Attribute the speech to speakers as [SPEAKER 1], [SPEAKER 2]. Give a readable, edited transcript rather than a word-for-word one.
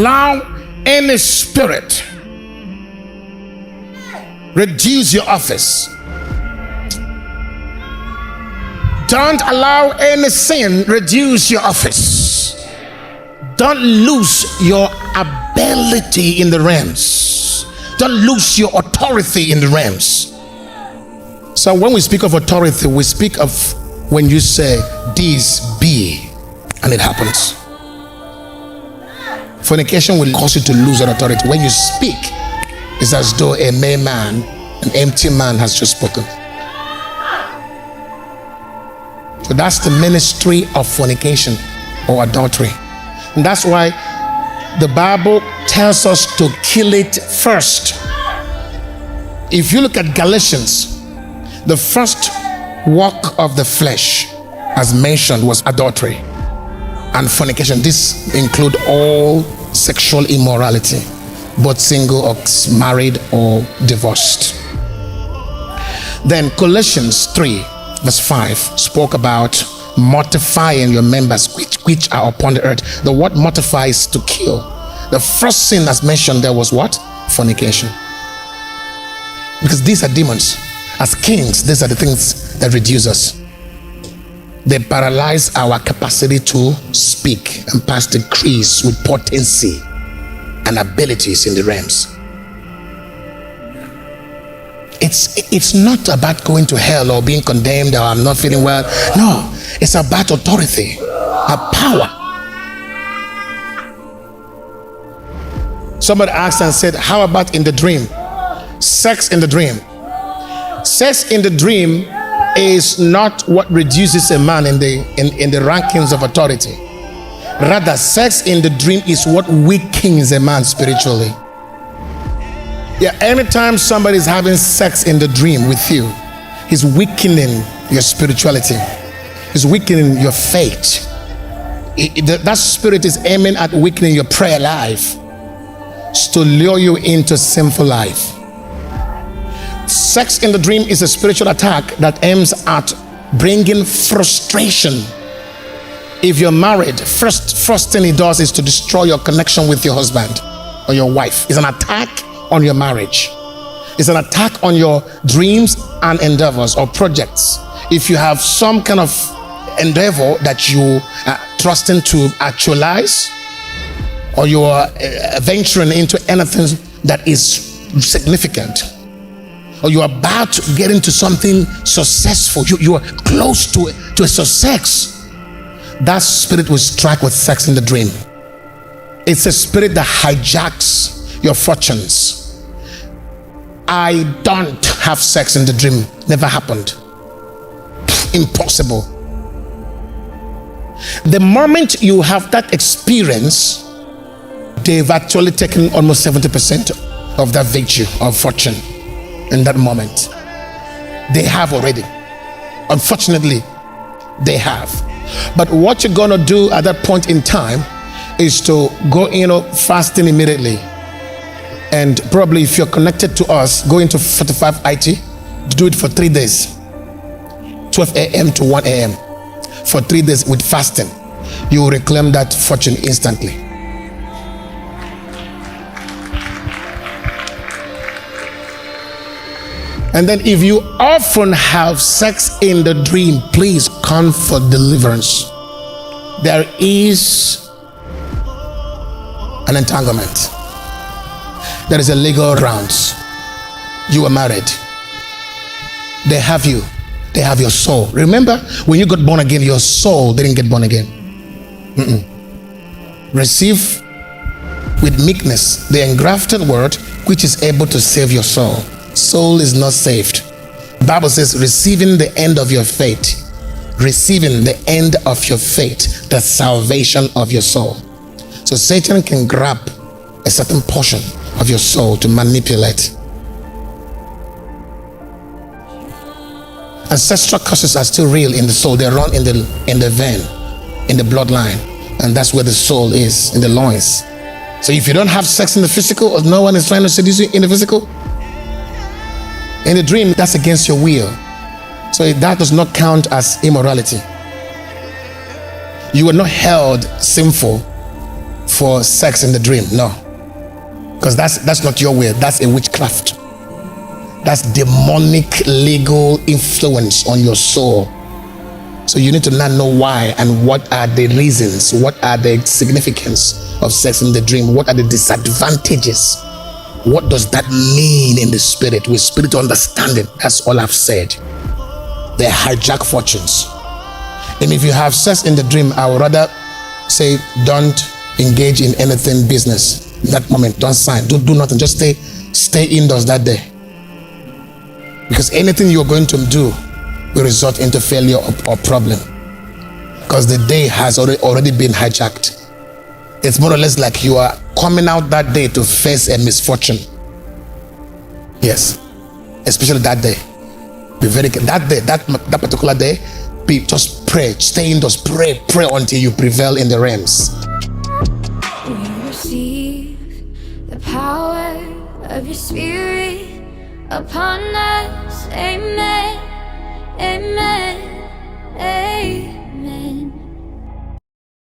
[SPEAKER 1] allow any spirit reduce your office. Don't allow any sin reduce your office. Don't lose your ability in the realms. Don't lose your authority in the realms. So when we speak of authority, we speak of when you say, this be, and it happens. Fornication will cause you to lose your authority. When you speak, it's as though a mere man, an empty man has just spoken. So that's the ministry of fornication or adultery. And that's why the Bible tells us to kill it first. If you look at Galatians, the first work of the flesh, as mentioned, was adultery and fornication. This include all sexual immorality, both single or married or divorced. Then Colossians 3 verse 5 spoke about mortifying your members which are upon the earth. The word mortify is to kill. The first sin as mentioned there was what? Fornication. Because these are demons. As kings, these are the things that reduce us. They paralyze our capacity to speak and pass decrees with potency and abilities in the realms. It's not about going to hell or being condemned or I'm not feeling well. No, it's about authority, a power. Somebody asked and said, how about in the dream? Sex in the dream. Sex in the dream is not what reduces a man in the rankings of authority. Rather, sex in the dream is what weakens a man spiritually. Yeah, anytime somebody is having sex in the dream with you, he's weakening your spirituality. He's weakening your faith. That spirit is aiming at weakening your prayer life to lure you into sinful life. Sex in the dream is a spiritual attack that aims at bringing frustration. If you're married, first thing it does is to destroy your connection with your husband or your wife. It's an attack on your marriage. It's an attack on your dreams and endeavors or projects. If you have some kind of endeavor that you are trusting to actualize, or you are venturing into anything that is significant, or you are about to get into something successful, you are close to a success, that spirit will strike with sex in the dream. It's a spirit that hijacks your fortunes. I don't have sex in the dream. Never happened. Impossible. The moment you have that experience, they've actually taken almost 70% of that virtue of fortune in that moment. They have already. Unfortunately, they have. But what you're gonna do at that point in time is to go fasting immediately. And probably if you're connected to us, go into 45 IT, do it for 3 days, 12 a.m. to 1 a.m. for 3 days with fasting. You will reclaim that fortune instantly. And then if you often have sex in the dream, please come for deliverance. There is an entanglement. There is a legal grounds. You are married. They have you. They have your soul. Remember, when you got born again, your soul didn't get born again. Receive with meekness the engrafted word which is able to save your soul. Soul is not saved. The Bible says, receiving the end of your faith. Receiving the end of your faith, the salvation of your soul. So Satan can grab a certain portion of your soul to manipulate. Ancestral curses are still real in the soul. They run in the vein, in the bloodline, and that's where the soul is, in the loins. So if you don't have sex in the physical, or no one is trying to seduce you in the physical, in the dream, that's against your will. So that does not count as immorality. You were not held sinful for sex in the dream. No, because that's not your will. That's a witchcraft. That's demonic legal influence on your soul. So you need to not know why and what are the reasons, what are the significance of sex in the dream, what are the disadvantages, what does that mean in the spirit, with spiritual understanding. That's all I've said. They hijack fortunes. And if you have sex in the dream, I would rather say don't engage in anything business that moment. Don't sign, do nothing, just stay indoors that day, because anything you're going to do will result into failure or problem, because the day has already been hijacked. It's more or less like you are coming out that day to face a misfortune. Yes, especially that day. Be very careful. That day, that particular day, just pray, stay indoors, pray until you prevail in the realms.
[SPEAKER 2] We receive the power of your spirit upon us.